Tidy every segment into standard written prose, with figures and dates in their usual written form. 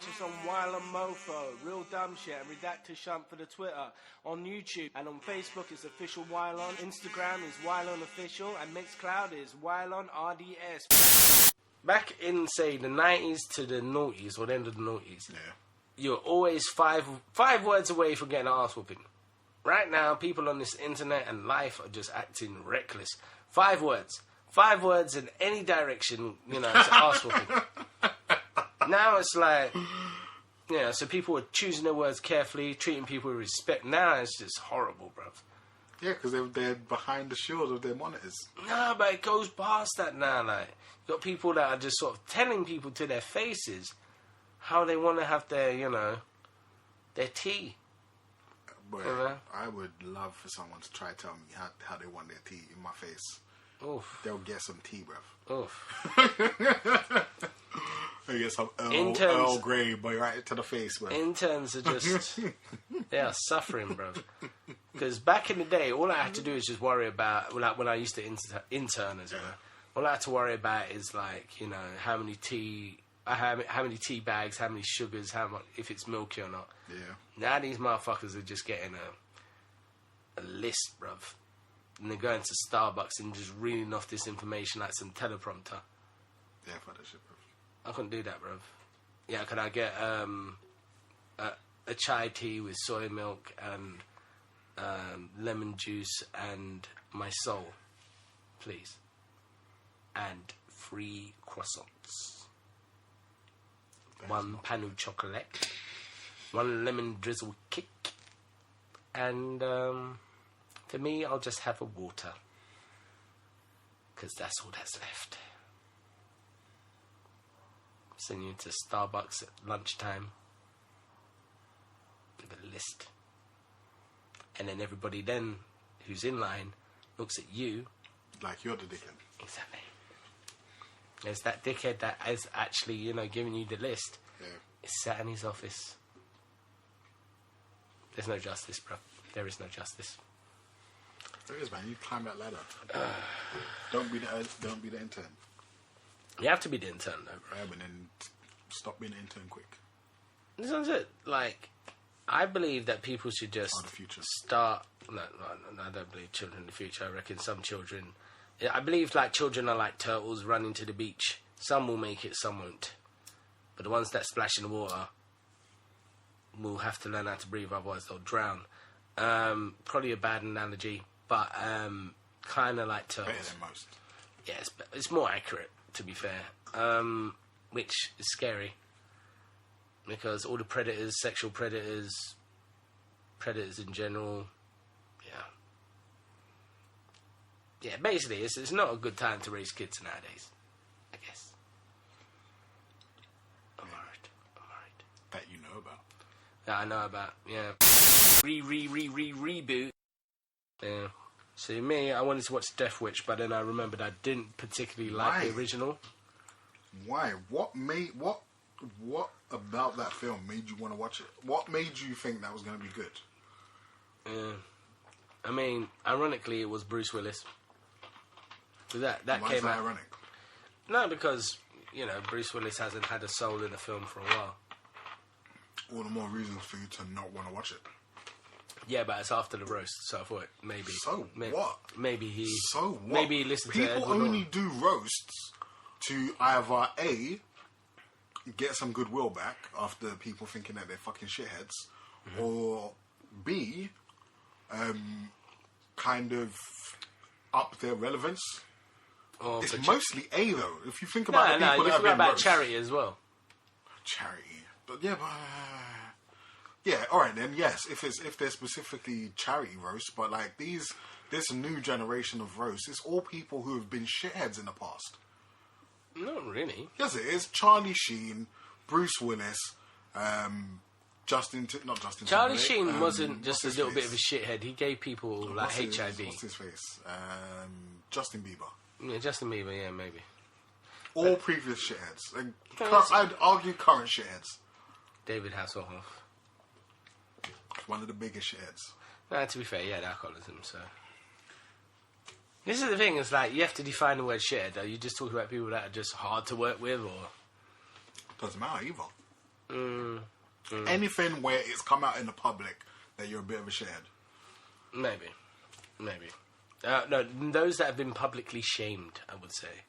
Catch us on Wylion Mofo, Real Dumb Shit, and Redacted Shunt for the Twitter. On YouTube and on Facebook it's official Wylion. Instagram is Wylion Official, and Mixcloud is Wylion RDS. Back in, say, the 90s to the noughties, or the end of the noughties, you're always five words away from getting an arse whooping. Right now, people on this internet and life are just acting reckless. 5 words. 5 words in any direction, you know, it's an arse whooping. Now it's like, yeah, so people are choosing their words carefully, treating people with respect. Now it's just horrible, bruv. Yeah, because they're behind the shield of their monitors. Nah, but it goes past that now, like. You got people that are just sort of telling people to their faces how they want to have their, you know, their tea. But I would love for someone to try to tell me how they want their tea in my face. Oof. They'll get some tea, bruv. Oof. They get some Earl Grey, but right to the face, bruv. Interns are just, they are suffering, bruv. Because back in the day, all I had to do is just worry about, like when I used to intern as well, all I had to worry about is like, you know, how many tea bags, how many sugars, how much, if it's milky or not. Yeah. Now these motherfuckers are just getting a list, bruv. And they're going to Starbucks and just reading off this information like some teleprompter. Yeah, for that shit, bruv. I couldn't do that, bruv. Yeah, can I get a chai tea with soy milk and lemon juice and my soul, please? And 3 croissants. That's 1 pan au chocolate. 1 lemon drizzle kick. And for me, I'll just have a water. Because that's all that's left. Send you to Starbucks at lunchtime with a list. And then everybody then who's in line looks at you. Like you're the dickhead. Exactly. There's that dickhead that is actually, you know, giving you the list. Yeah. It's sat in his office. There's no justice, bro. There is no justice. There is, man. You climb that ladder. Don't be the intern. You have to be the intern, though, bro. Yeah, but then stop being an intern quick. This is it. Like, I believe that people should just the future. start. No, I don't believe children in the future. I reckon some children. I believe like children are like turtles running to the beach. Some will make it, some won't. But the ones that splash in the water will have to learn how to breathe, otherwise they'll drown. Probably a bad analogy, but kind of like turtles. Better than most. Yeah, it's more accurate, to be fair. Which is scary. Because all the predators, sexual predators, predators in general, yeah, basically, it's not a good time to raise kids nowadays, I guess. I'm worried. That you know about. That I know about, yeah. Reboot. Yeah. See, me, I wanted to watch Death Wish, but then I remembered I didn't particularly like the original. Why? What about that film made you want to watch it? What made you think that was going to be good? Yeah. I mean, ironically, it was Bruce Willis. That Why came is that out. ironic? No, because, you know, Bruce Willis hasn't had a soul in a film for a while. All the more reasons for you to not want to watch it. Yeah, but it's after the roast, so I thought maybe. So what? Maybe he. So what? Maybe he listened to People only do roasts to either A, get some goodwill back after people thinking that they're fucking shitheads, or B, kind of up their relevance. It's mostly A though. If you think about the people that have been about roast. charity as well. Charity, but yeah, all right then. Yes, if they're specifically charity roasts, but like this new generation of roasts, it's all people who have been shitheads in the past. Not really. Yes, it is. Charlie Sheen, Bruce Willis, Charlie Sheen wasn't just a little bit of a shithead. He gave people like HIV. What's his face? Justin Bieber. Yeah, Justin Bieber. Yeah, maybe. All previous shitheads. I'd argue current shitheads. David Hasselhoff. One of the biggest shitheads. No, to be fair, yeah, alcoholism. So this is the thing. It's like you have to define the word shithead. Are you just talking about people that are just hard to work with, or doesn't matter either? Anything where it's come out in the public that you're a bit of a shithead. Maybe. No, those that have been publicly shamed, I would say.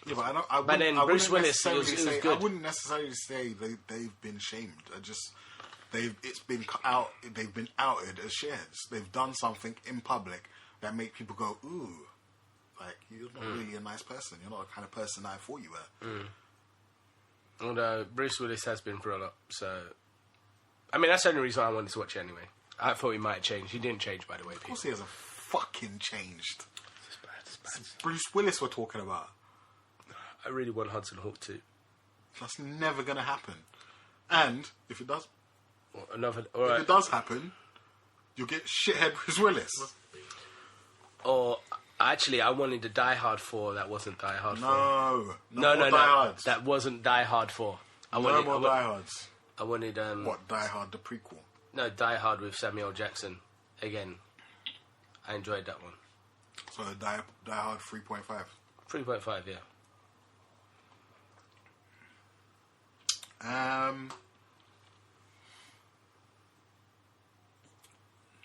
Yeah, but But then Bruce Willis, it was good. I wouldn't necessarily say they've been shamed. They've been outed as shitheads. They've done something in public that make people go, ooh, like, you're not really a nice person. You're not the kind of person I thought you were. Although Bruce Willis has been through a lot, so... I mean, that's the only reason I wanted to watch it anyway. I thought he might change. He didn't change, by the way. Of course he hasn't fucking changed. It's bad. It's Bruce Willis we're talking about. I really want Hudson Hawk 2. That's never going to happen. And, if it does... If it does happen, you'll get shithead Bruce Willis. Or... Actually, I wanted the Die Hard 4 that wasn't Die Hard 4. No. Die Hards. That wasn't Die Hard 4. No more Die Hards. I wanted... What, Die Hard, the prequel? No, Die Hard with Samuel Jackson. Again, I enjoyed that one. So Die Hard 3.5? 3.5, yeah.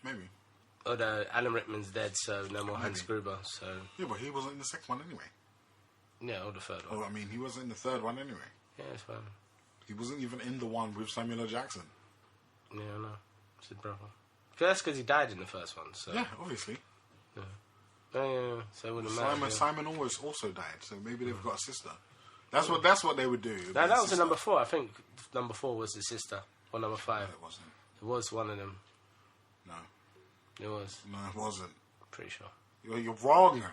Maybe. Although Alan Rickman's dead, so no more Hans Gruber, so... Yeah, but he wasn't in the second one anyway. Yeah, or the third one. Oh, I mean, he wasn't in the third one anyway. Yeah, it's fine. He wasn't even in the one with Samuel L. Jackson. Yeah, I know. It's his brother. That's because he died in the first one, so... Yeah, obviously. Yeah. Oh, yeah, so it wouldn't matter. Simon always also died, so maybe they've got a sister. That's what they would do. No, that was in number 4. I think number 4 was his sister. Or number 5. No, it wasn't. It was one of them. No. It was. No, it wasn't. Pretty sure. You're wrong.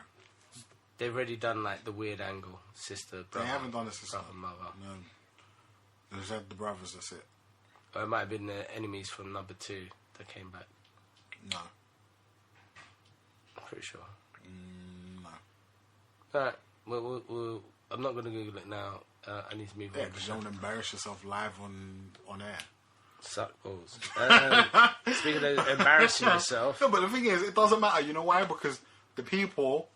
They've already done, like, the weird angle. Sister, brother. They haven't done a sister. Brother, mother. No. They've had the brothers, that's it. Or it might have been the enemies from number 2 that came back. No. I'm pretty sure. No. Alright. Well, I'm not going to Google it now. I need to move on. Yeah, because you don't embarrass yourself live on air. Suck balls. Speaking of embarrassing yourself. No, but the thing is, it doesn't matter. You know why? Because the people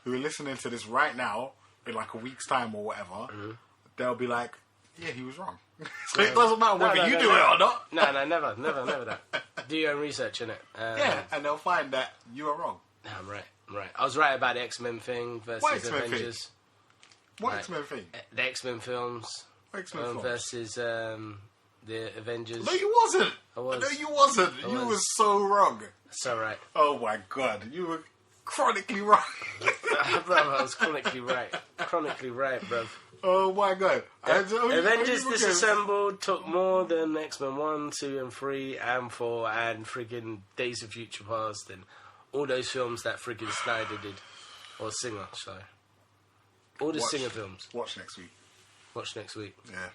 who are listening to this right now, in like a week's time or whatever, they'll be like, yeah, he was wrong. So it doesn't matter whether you do it or not. No, never that. Do your own research, innit? Yeah, and they'll find that you are wrong. No, I'm right. I was right about the X-Men thing versus Avengers. What X-Men thing? The X-Men films. X-Men films. Versus the Avengers. No, you wasn't. I was. No, you wasn't. You were so wrong. That's alright. Oh my god, you were chronically wrong. Bruv, I was chronically right. Chronically right, bruv. Oh my god. Avengers Disassembled took more than X-Men 1, 2 and 3 and 4 and friggin' Days of Future Past and all those films that friggin' Snyder did. Or Singer, sorry. All the Singer films. Watch next week. Watch next week. Yeah.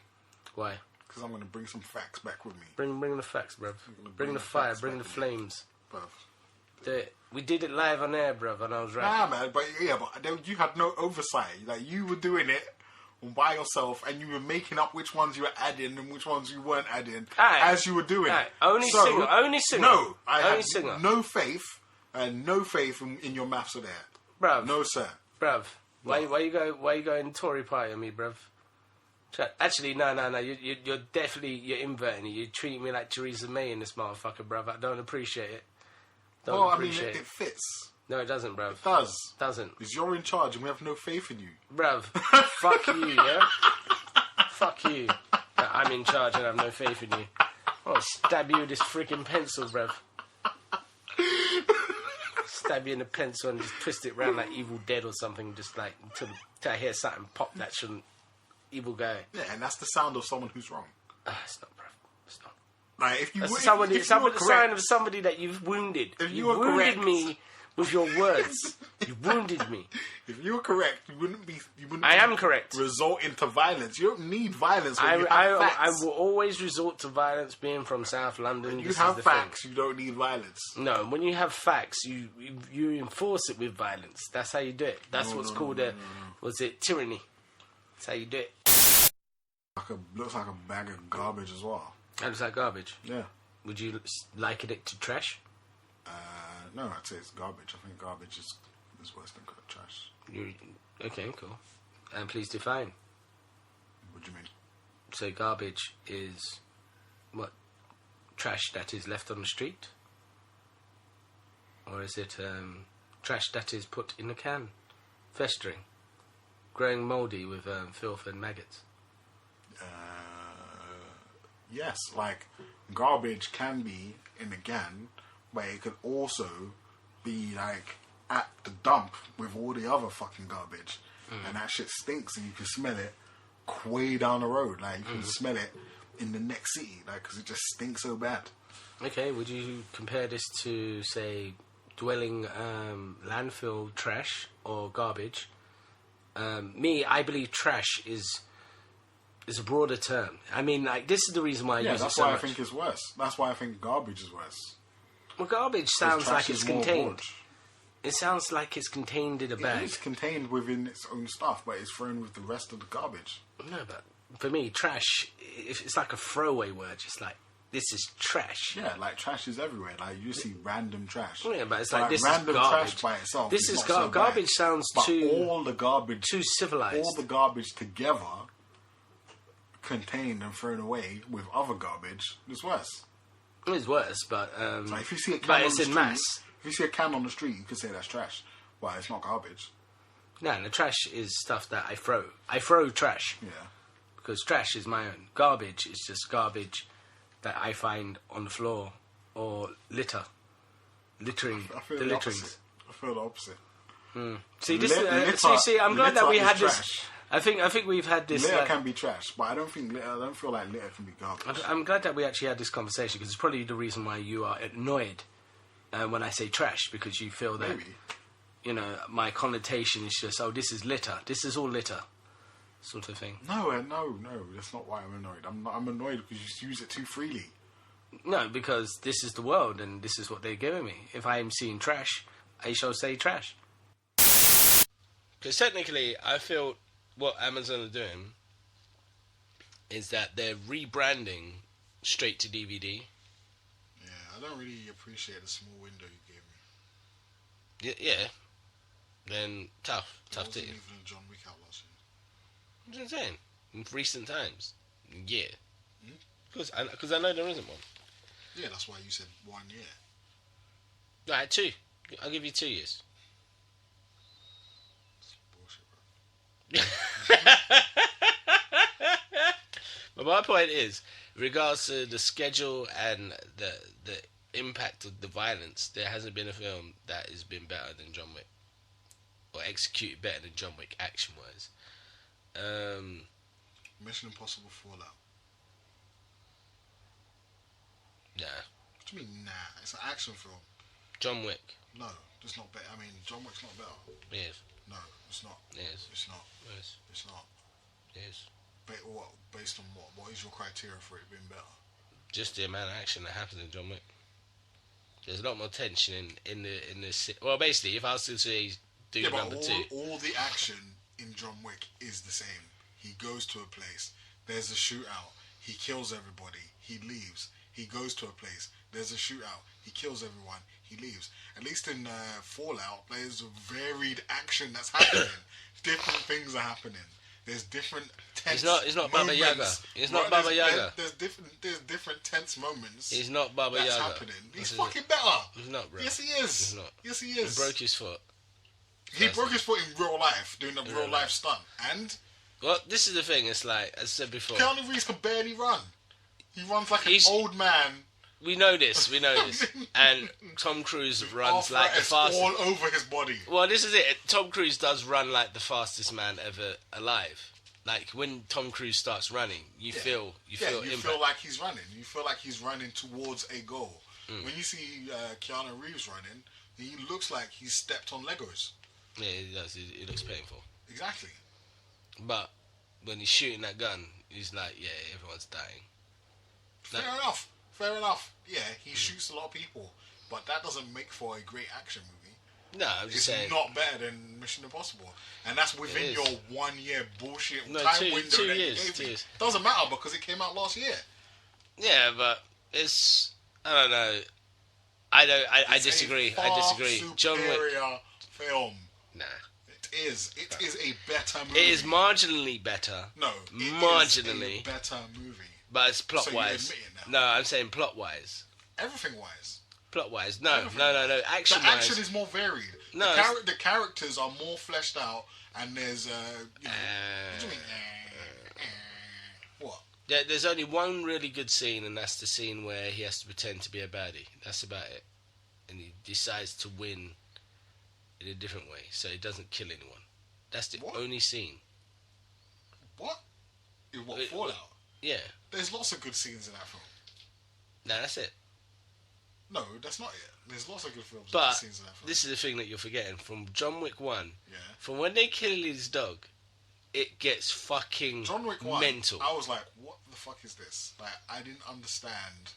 Why? Because I'm going to bring some facts back with me. Bring the facts, bruv. Bring the fire, bring the flames. Bruv. We did it live on air, bruv, and I was right. Nah, man, but you had no oversight. Like, you were doing it by yourself, and you were making up which ones you were adding and which ones you weren't adding as you were doing it. Only Singer. No, I had Singer. no faith, and no faith in your maths of that. Bruv. No, sir. Bruv. Why you going Tory party on me, bruv? Actually, no. You're definitely inverting it. You're treating me like Theresa May in this motherfucker, bruv. I don't appreciate it. It fits. No, it doesn't, bruv. It does. Doesn't. Because you're in charge and we have no faith in you. Bruv. Fuck you, yeah? Fuck you. I'm in charge and I have no faith in you. I'll stab you with this freaking pencil, bruv. Stab you in the pencil and just twist it around like Evil Dead or something, just like until I hear something pop that shouldn't. Evil guy. Yeah, and that's the sound of someone who's wrong. It's not, bruv. It's not. Like, if you That's the sign of somebody that you've wounded. You wounded me with your words. You wounded me. If you were correct, you wouldn't be. I am correct. Resort into violence. You don't need violence when you have facts. I will always resort to violence. Being from South London, you have facts. You don't need violence. No, when you have facts, you enforce it with violence. That's how you do it. That's what's called tyranny. That's how you do it. Looks like a bag of garbage as well. That looks like garbage. Yeah. Would you liken it to trash? No, I'd say it's garbage. I think garbage is worse than trash. Okay, cool. And please define. What do you mean? So garbage is what? Trash that is left on the street? Or is it trash that is put in a can, festering, growing mouldy with filth and maggots? Yes, like garbage can be in a can, but it could also be like at the dump with all the other fucking garbage, and that shit stinks, and you can smell it way down the road. Like you can smell it in the next city, like because it just stinks so bad. Okay, would you compare this to, say, dwelling landfill trash or garbage? I believe trash is a broader term. I mean, like, this is the reason why I use it so much. That's why I think it's worse. That's why I think garbage is worse. Well, garbage sounds like it's contained. Broad. It sounds like it's contained in a bag. It's contained within its own stuff, but it's thrown with the rest of the garbage. No, but for me, trash, it's like a throwaway word. Just like, this is trash. Yeah, like trash is everywhere. Like you see random trash. Yeah, but it's like this random is garbage. Trash by itself. This is not so garbage. Bad. Sounds but too all the garbage, too civilized. All the garbage together, contained and thrown away with other garbage, is worse. It's worse, but so if you see a can but on it's the in street, mass. If you see a can on the street, you could say that's trash. Well, it's not garbage. No, the trash is stuff that I throw. I throw trash. Yeah. Because trash is my own. Garbage is just garbage that I find on the floor or littering. I feel The the litterings. opposite. I feel the opposite. See, I'm glad litter that we had is this. trash. I think we've had this. Litter can be trash, but I don't feel like litter can be garbage. I'm glad that we actually had this conversation because it's probably the reason why you are annoyed when I say trash, because you feel that my connotation is just, this is litter. This is all litter, sort of thing. No, that's not why I'm annoyed. I'm annoyed because you use it too freely. No, because this is the world and this is what they're giving me. If I am seeing trash, I shall say trash. Because technically, I feel what Amazon are doing is that they're rebranding straight to DVD. Yeah, I don't really appreciate the small window you gave me. Yeah. Then tough There wasn't to. even a John Wick out last year. I'm just saying, in recent times, yeah. Because I know there isn't one. Yeah, that's why you said 1 year. Right, 2. I'll give you 2 years. That's bullshit, bro. But my point is, in regards to the schedule and the impact of the violence, there hasn't been a film that has been better than John Wick, or executed better than John Wick action-wise. Mission Impossible Fallout. Nah. What do you mean, nah? It's an action film. John Wick. No, it's not better. I mean, John Wick's not better. It is. No, it's not. It is. It's not. It is. It's not. It is. Based on what? What is your criteria for it being better? Just the amount of action that happens in John Wick. There's a lot more tension in the. Well, basically, if I was to say do number 2, all the action in John Wick is the same. He goes to a place. There's a shootout. He kills everybody. He leaves. He goes to a place. There's a shootout. He kills everyone. He leaves. At least in Fallout, there's a varied action that's happening. Different things are happening. There's different tense moments. It's not Baba Yaga. It's not Baba Yaga. There's different tense moments. He's not Baba that's Yaga. happening. He's fucking better. He's not, bro. Yes, he is. He's not. Yes, he is. He broke his foot. He broke his foot in real life, doing a real life stunt. And well, this is the thing. It's like, as I said before, Keanu Reeves can barely run. He runs like an old man. We know this. And Tom Cruise runs like the fastest. all over his body. Well, this is it. Tom Cruise does run like the fastest man ever alive. Like when Tom Cruise starts running, you feel feel like he's running. You feel like he's running towards a goal. When you see Keanu Reeves running, he looks like he's stepped on Legos. Yeah, it does. It looks painful. Exactly. But when he's shooting that gun, he's like, yeah, everyone's dying. Fair enough. Yeah, he shoots a lot of people, but that doesn't make for a great action movie. No, I'm just saying. It's not better than Mission Impossible. And that's within your 1 year bullshit time window. 2 that years. you 2 gave years. Doesn't matter because it came out last year. Yeah, but it's... I don't know. I disagree. I disagree. John Wick film. Nah. It is. It is a better movie. It is marginally better. No, marginally is a better movie. But it's plot So wise. you admit it now. No, I'm saying plot wise. Everything wise. Plot wise. No. Action The wise. action is more varied. No, the characters are more fleshed out, and there's what do you mean? What? There's only one really good scene, and that's the scene where he has to pretend to be a baddie. That's about it. And he decides to win in a different way, so he doesn't kill anyone. That's the only scene. What? In what, Fallout? Yeah. There's lots of good scenes in that film. No, that's it. No, that's not it. There's lots of good films. But scenes in that film. this is the thing that you're forgetting. From John Wick 1, Yeah. from when they kill his dog, it gets fucking John Wick 1, mental. I was like, what the fuck is this? Like, I didn't understand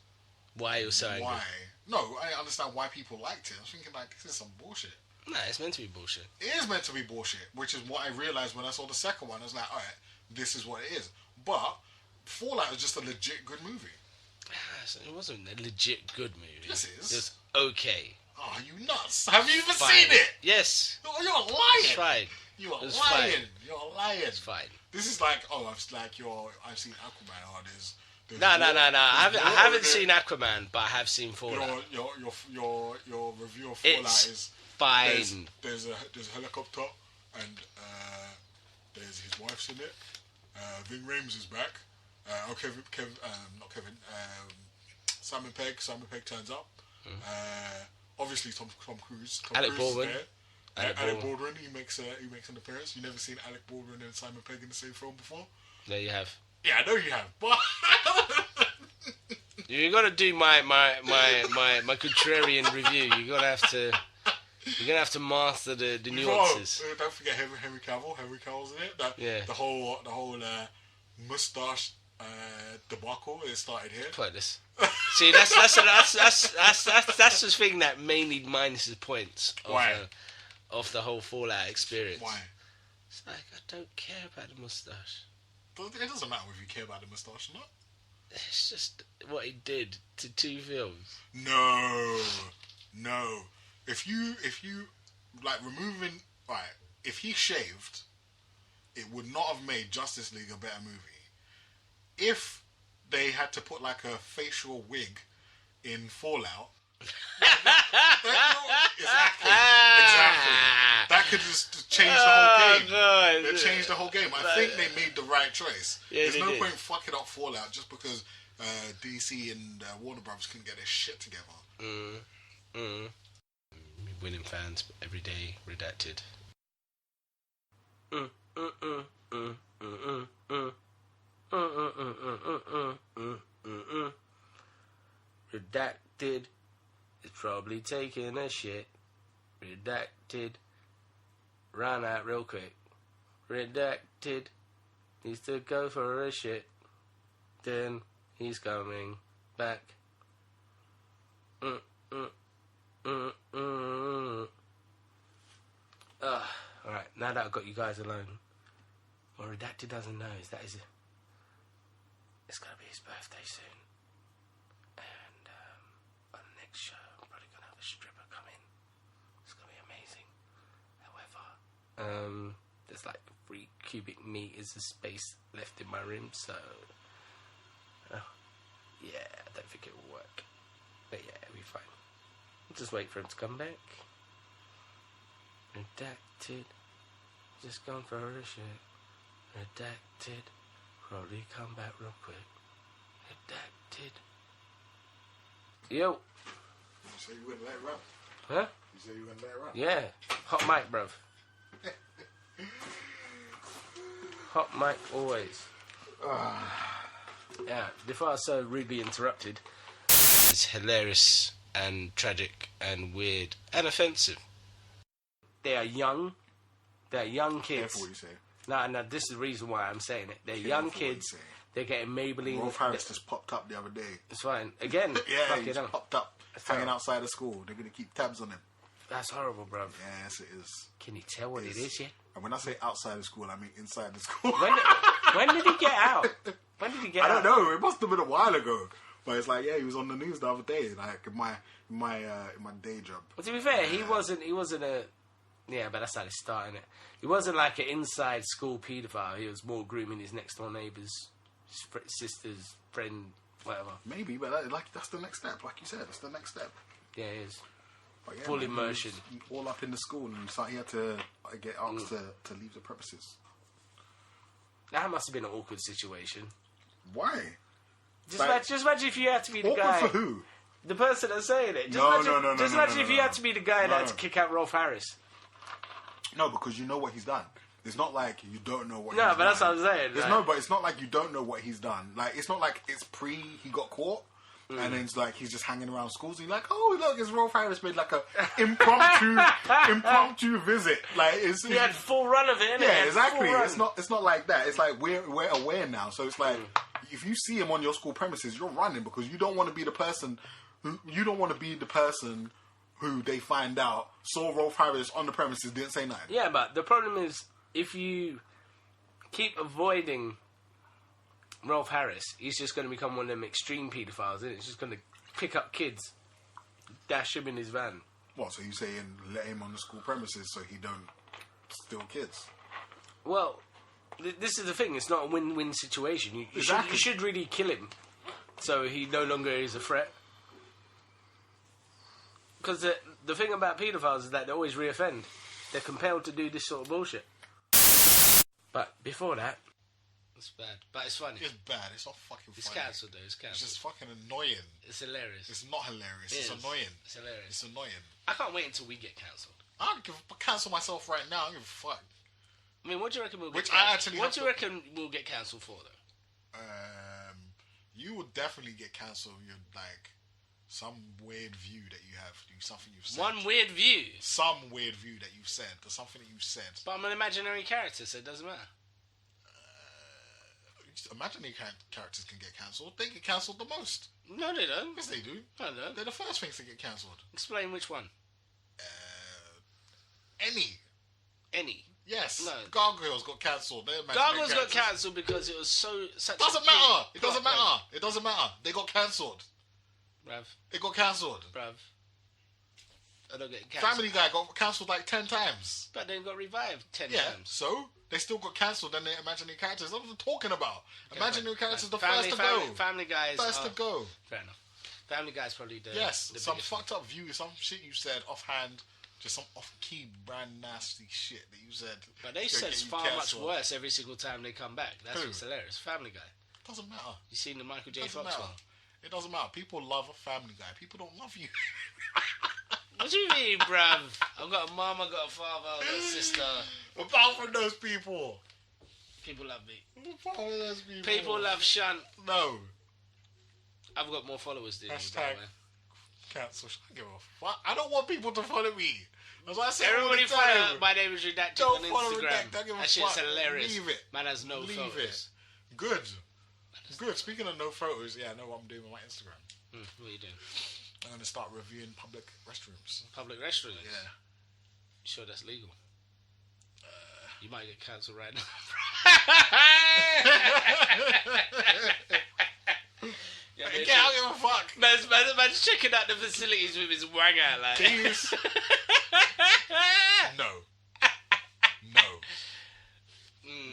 Why he was so angry. why. No, I didn't understand why people liked it. I was thinking, like, this is some bullshit. Nah, it's meant to be bullshit. It is meant to be bullshit, which is what I realized when I saw the second one. I was like, alright, this is what it is. But Fallout is just a legit good movie. It wasn't a legit good movie. Yes, it is. It was okay. Oh, you nuts. Have you even Fine. seen it? Yes. Oh, you're lying. It's fine. You are It's lying. fine. You're lying. It's fine. This is like, I've seen Aquaman. Oh, there's No. I haven't there's seen Aquaman, but I have seen Fallout. Your review of Fallout It's is fine. There's a helicopter and there's his wife's in it. Ving Rhames is back. Simon Pegg turns up. Obviously Tom Cruise. Alec Cruise Baldwin. is there. Alec Baldwin. He makes an appearance. You never seen Alec Baldwin and Simon Pegg in the same film before? There you have. Yeah, I know you have, but You gotta do my contrarian review. You're gonna have to master the nuances. Don't forget Henry Cavill. Henry Cavill's in it. The whole mustache debacle. It started here. Pointless. See, that's the thing that mainly minuses points of the whole Fallout experience. Why? It's like, I don't care about the mustache. It doesn't matter if you care about the mustache or not. It's just what he did to 2 films. No. If you like removing if he shaved, it would not have made Justice League a better movie. If they had to put like a facial wig in Fallout, exactly. That could just change the whole game. God. It changed the whole game. I think they made the right choice. Yeah, There's no did. point fucking up Fallout just because DC and Warner Brothers couldn't get their shit together. Winning fans every day. Redacted. Redacted is probably taking a shit. Redacted ran out real quick. Redacted needs to go for a shit. Then he's coming back. Alright, now that I've got you guys alone, what Redacted doesn't know is it's going to be his birthday soon. And on the next show, I'm probably going to have a stripper come in. It's going to be amazing. However, there's like 3 cubic meters of space left in my room, so yeah, I don't think it will work. But yeah, it'll be fine. We'll just wait for him to come back. Redacted, just gone for a shit. Redacted, probably come back real quick. Redacted. Yo. You say you wouldn't let it run? Huh? You say you wouldn't let it run? Yeah. Hot mic, bruv. Hot mic always. Yeah, before I was so rudely interrupted. It's hilarious and tragic and weird and offensive. They are young. They're young kids. Careful what you say. No, this is the reason why I'm saying it. They're young kids. They're getting Maybelline. Rolf Harris just popped up the other day. It's fine. Again. Yeah, he just popped up. That's hanging terrible. outside of school. They're going to keep tabs on him. That's horrible, bruv. Yes, it is. Can you tell what it is yet? And when I say outside of school, I mean inside the school. When did he get out? When did he get out? I don't know. It must have been a while ago. But it's like, yeah, he was on the news the other day, like in my day job. Well, to be fair, he wasn't Yeah, but that's how they start, innit? He wasn't like an inside school paedophile. He was more grooming his next door neighbours, sister's friend, whatever. Maybe, but that's the next step. Like you said, that's the next step. Yeah, it is. But yeah, Full man, immersion. he was all up in the school, and he had to get asked to leave the premises. That must have been an awkward situation. Why? Just imagine if you had to be the Awkward guy. for who? The person that's saying it. No. Just imagine if you had to be the guy that had to kick out Rolf Harris. No, because you know what he's done. It's not like you don't know what he's No, done. but that's what I'm saying. But it's not like you don't know what he's done. Like, it's not like it's he got caught. And then it's like he's just hanging around schools. And you're like, oh look, it's Rolf Harris made like a impromptu visit. Like he had full run of it. Yeah, exactly. It's not like that. It's like we're aware now. So it's like if you see him on your school premises, you're running because you don't want to be the person who they find out saw Rolf Harris on the premises, didn't say nothing. Yeah, but the problem is if you keep avoiding Rolf Harris, he's just going to become one of them extreme paedophiles, isn't it? He's just going to pick up kids, dash him in his van. What, so you saying let him on the school premises so he don't steal kids? Well, this is the thing. It's not a win-win situation. You should really kill him so he no longer is a threat. Because the thing about paedophiles is that they always reoffend. They're compelled to do this sort of bullshit. But before that... It's bad, but it's funny. It's bad. It's not fucking funny. It's cancelled, though. It's cancelled. It's just fucking annoying. It's hilarious. It's not hilarious. It's annoying. It's hilarious. It's annoying. I can't wait until we get cancelled. I don't cancel myself right now. I don't give a fuck. I mean, what do you reckon we'll get What do you reckon we'll get cancelled for, though? You will definitely get cancelled. You're like some weird view that you have. Something you've said. One weird view. Some weird view that you've said. Or something that you've said. But I'm an imaginary character, so it doesn't matter. Imaginary characters can get cancelled. They get cancelled the most. No, they don't. Yes, they do. No, they don't. They're the first things to get cancelled. Explain which one. Any. Yes. No. Gargoyles got cancelled. Gargoyles got cancelled because it was such. Doesn't matter. It doesn't matter. It doesn't matter. They got cancelled. Bruv. It got cancelled. Bruv. I don't get cancelled. Family Guy got cancelled like 10 times. But then got revived 10 yeah, times. So they still got cancelled. Then they're imaginary characters. That's what I'm talking about. Okay, imaginary characters are the first to go. Family Guys. First to go. Fair enough. Family Guy's probably the some biggest fucked up view, some shit you said offhand, just some off-key brand nasty shit that you said. But they said it's far much worse every single time they come back. That's what's hilarious. Family Guy. Doesn't matter. You seen the Michael J. Doesn't Fox matter. one? It doesn't matter. People love a Family Guy. People don't love you. What do you mean, bruv? I've got a mum, I've got a father, I've got a sister. Apart from those people. People love me. Apart from those people. People love Shunt. No. I've got more followers than you, Hashtag cancel. I give a fuck. I don't want people to follow me. That's what I say. Everybody follow. My name is Redacted on Instagram. Don't give a that shit's fuck. hilarious. Leave it. Man has no Leave photos. It. Good. Good. Speaking of no photos, yeah, I know what I'm doing with my Instagram. What are you doing? I'm going to start reviewing public restrooms. Public restrooms? Yeah. You sure that's legal? You might get cancelled right now. Yeah, I don't give a fuck. Man's checking out the facilities with his wang out like. Please. No.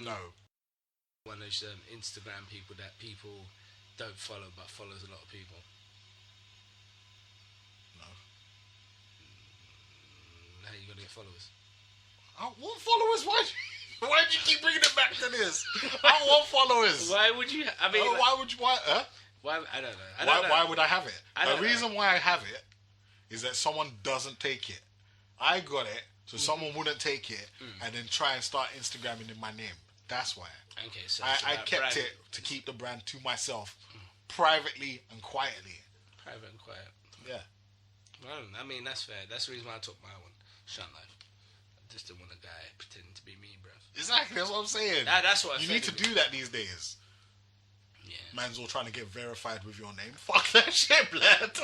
No. One of those Instagram people that people don't follow but follows a lot of people. No. How you gonna get followers? I want followers. Why do you keep bringing it back to this? I want followers. Why would you? I mean, why would you? Why? Why? I don't know. Why would I have it? The reason why I have it is that someone doesn't take it. I got it, so someone wouldn't take it, and then try and start Instagramming in my name. That's why. Okay, so I kept it to keep the brand to myself, privately and quietly. Private and quiet. Yeah. Well, I mean, that's fair. That's the reason why I took my one, Shuntlife. I just didn't want a guy pretending to be me, bruv. Exactly, that's what I'm saying. That's what you need to do that these days. Yeah. Man's all trying to get verified with your name. Fuck that shit, blood.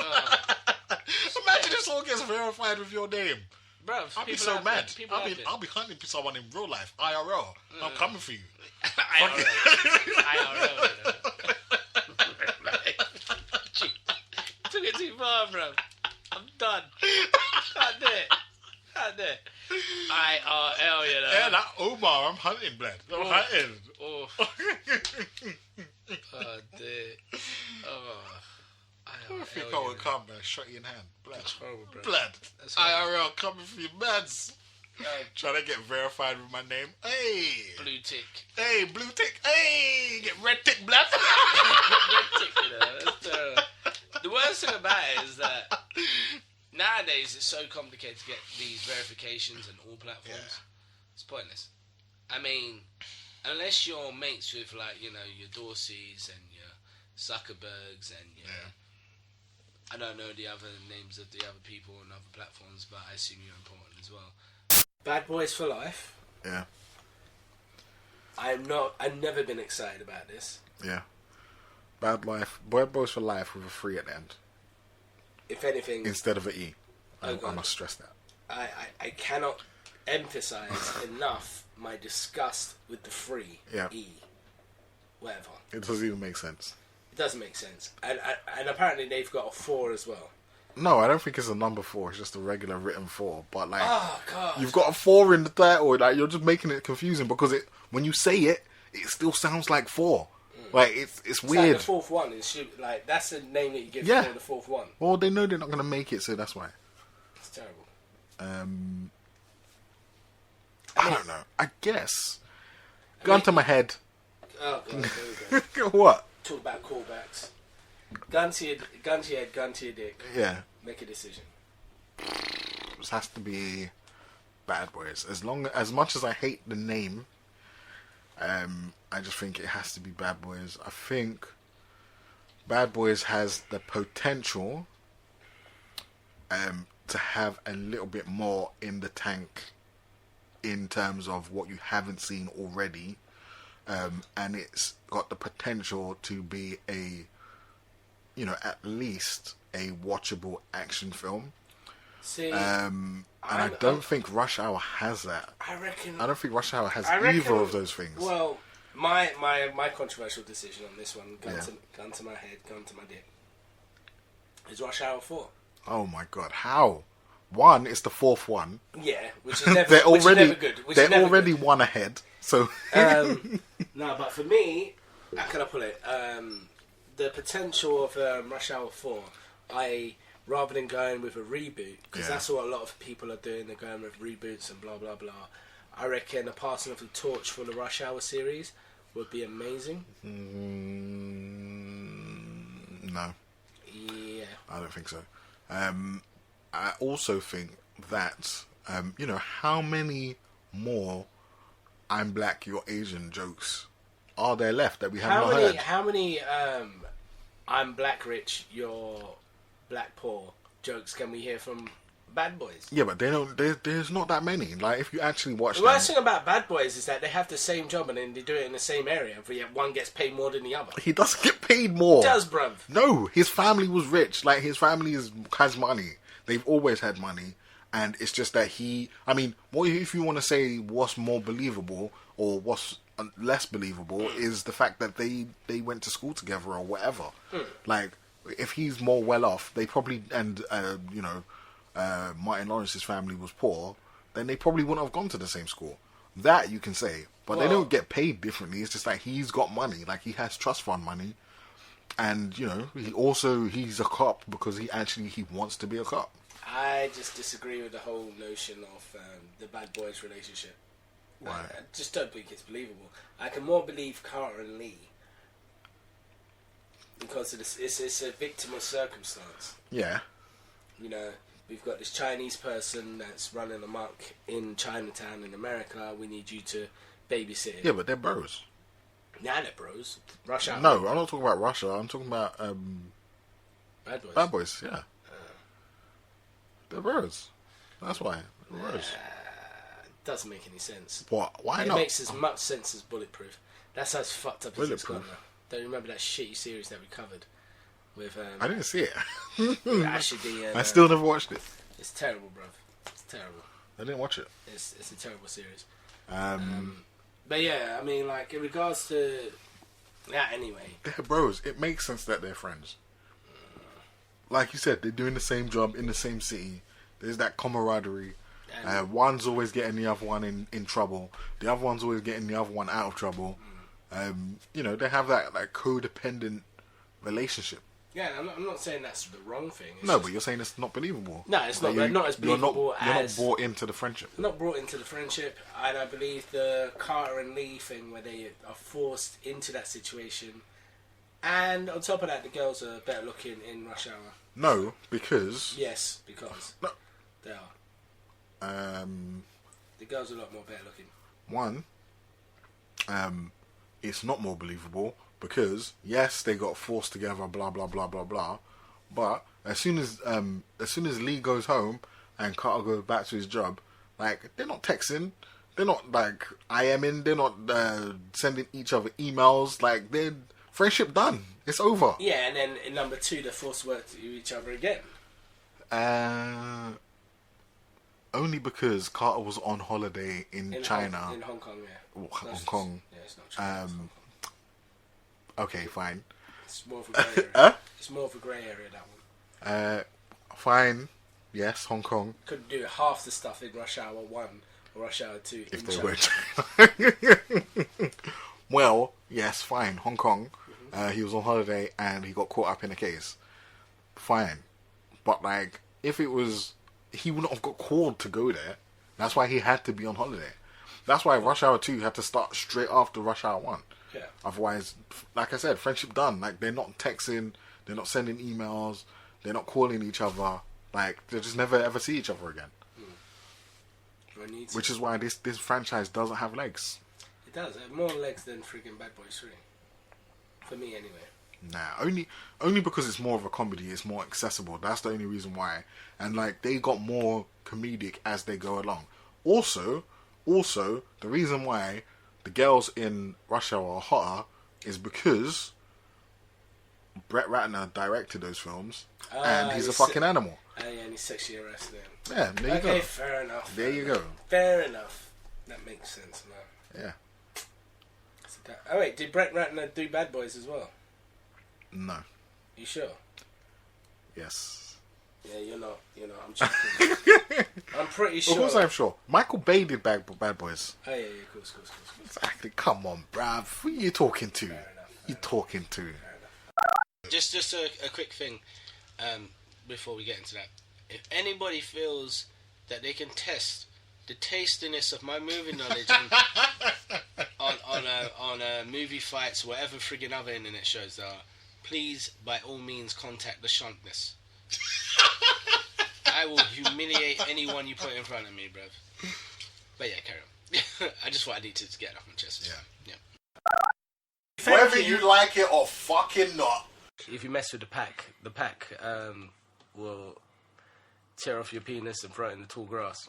Imagine if someone gets verified with your name. Bruv, I'll be so mad. I'll be hunting for someone in real life, IRL. I'm coming for you. IRL. Took it too far, bruv. I'm done. Can't do there. IRL, you know. Yeah, that Omar, I'm hunting, blood. I'm hunting. Oh, oh dear. Oh. I think I would come, man. Shot you in hand. Blood. That's horrible, bro. Blood. That's horrible. IRL coming for your mads. Trying to get verified with my name. Hey. Blue tick. Hey, blue tick. Hey. Get red tick, blood. Red tick, you know. That's terrible. The worst thing about it is that nowadays it's so complicated to get these verifications on all platforms. Yeah. It's pointless. I mean, unless you're mates with, like, you know, your Dorseys and your Zuckerbergs and your... Yeah. I don't know the other names of the other people on other platforms, but I assume you're important as well. Bad Boys for Life. Yeah. I've never been excited about this. Yeah. Bad Boys for Life with a 3 at the end. If anything... Instead of an E. I must stress that. I cannot emphasize enough my disgust with the 3 E. Whatever. It doesn't even make sense. It doesn't make sense. And apparently they've got a 4 as well. No, I don't think it's a number 4. It's just a regular written 4. But, like... Oh, God. You've got a 4 in the title. Like, you're just making it confusing because when you say it, it still sounds like 4. Like, it's weird. Like the fourth one. Like, that's the name that you give for the fourth one. Well, they know they're not going to make it, so that's why. It's terrible. I don't know. I guess. Gun to my head. Oh, God. There we go. What? Talk about callbacks. Gun to your head, gun to your dick. Yeah. Make a decision. This has to be Bad Boys. As much as I hate the name, I just think it has to be Bad Boys. I think Bad Boys has the potential to have a little bit more in the tank in terms of what you haven't seen already, and it's got the potential to be at least a watchable action film. See, I don't think Rush Hour has that. I don't think Rush Hour has either of those things. Well, my controversial decision on this one, gun to my head, gun to my dick, is Rush Hour 4. Oh my God, how? One is the fourth one. Yeah, which is never, they're never good. They're already good. One ahead, so... no, but for me, how can I put it? The potential of Rush Hour 4, rather than going with a reboot, because that's what a lot of people are doing, they're going with reboots and blah blah blah. I reckon a passing of the torch for the Rush Hour series would be amazing. No. Yeah. I don't think so. I also think that, how many more I'm black, you're Asian jokes are there left that we have not heard? How many I'm black rich, you're black poor jokes can we hear from Bad Boys? Yeah, but they don't. There's not that many. Like, if you actually watch the worst thing about Bad Boys is that they have the same job and then they do it in the same area, but yet one gets paid more than the other. He doesn't get paid more. He does, bruv. No, his family was rich. Like, his family has money. They've always had money, and it's just that what if you want to say what's more believable or what's less believable is the fact that they went to school together or whatever. Like, if he's more well off, they probably Martin Lawrence's family was poor, then they probably wouldn't have gone to the same school. That you can say, but they don't get paid differently. It's just like he's got money, like he has trust fund money, and he's a cop because he wants to be a cop. I just disagree with the whole notion of the Bad Boys relationship. Why? I just don't think it's believable. I can more believe Carter and Lee because it's a victim of circumstance. Yeah. We've got this Chinese person that's running amok in Chinatown in America. We need you to babysit him. Yeah, but they're bros. Nah, they're bros. Russia. No, I'm not talking about Russia. I'm talking about Bad Boys. Bad Boys, yeah. They're bros. That's why. They're bros. Doesn't make any sense. What? Why not? It makes as much sense as Bulletproof. That's as fucked up as it's got now. Don't you remember that shitty series that we covered? With I didn't see it. Ashley and, I still never watched it. It's terrible, bruv. It's terrible. I didn't watch it. It's a terrible series. But yeah, in regards to that, anyway. They're bros. It makes sense that they're friends. Like you said, they're doing the same job in the same city. There's that camaraderie. One's always getting the other one in trouble. The other one's always getting the other one out of trouble. You know, they have that like codependent relationship. Yeah, I'm not saying that's the wrong thing. But you're saying it's not believable. No, it's not. Not as believable you're not brought into the friendship. Not brought into the friendship, and I believe the Carter and Lee thing where they are forced into that situation. And on top of that, the girls are better looking in Rush Hour. No, because... Yes, because... No. They are. The girls are a lot more better looking. One, it's not more believable because, yes, they got forced together, blah, blah, blah, blah, blah. But as soon as Lee goes home and Carter goes back to his job, like, they're not texting. They're not, like, IMing. They're not sending each other emails. Like, they're... Friendship done. It's over. Yeah, and then in number 2, they're forced to work to each other again. Only because Carter was on holiday in China. In Hong Kong, yeah. Hong Kong. Yeah, it's not China. Okay, fine. It's more of a grey area. It's more of a grey area, that one. Fine. Yes, Hong Kong. Couldn't do half the stuff in Rush Hour 1 or Rush Hour 2 if in they China. were. Well, yes, fine. Hong Kong. He was on holiday and he got caught up in a case. Fine. But, like, if it was... He wouldn't have got called to go there. That's why he had to be on holiday. That's why Rush Hour 2 had to start straight after Rush Hour 1. Yeah. Otherwise, like I said, friendship done. Like, they're not texting, they're not sending emails, they're not calling each other. Like, they just never ever see each other again. Which is why this franchise doesn't have legs. It does. It has more legs than freaking Bad Boys 3. For me, anyway. Nah, only because it's more of a comedy. It's more accessible. That's the only reason why. And like they got more comedic as they go along. Also, the reason why the girls in Rush Hour are hotter is because Brett Ratner directed those films, and he's a fucking animal. Yeah, and he's sexually harassed them. Yeah, there you go. Okay, fair enough. There you go. Fair enough. That makes sense now. Yeah. Oh wait, did Brett Ratner do Bad Boys as well? No. You sure? Yes. Yeah, you're not. I'm checking. I'm pretty sure. Of course I'm sure. Michael Bay did Bad Boys. Oh yeah, cool. Exactly. Come on, bruv. Who are you talking to? Fair enough. Talking to? Just a quick thing before we get into that. If anybody feels that they can test the tastiness of my movie knowledge on movie fights, whatever friggin' other internet shows there are, please, by all means, contact the Shuntness. I will humiliate anyone you put in front of me, bruv. But yeah, carry on. I just thought I needed to get it off my chest. Yeah. Whether you like it or fucking not. If you mess with the pack will tear off your penis and throw it in the tall grass.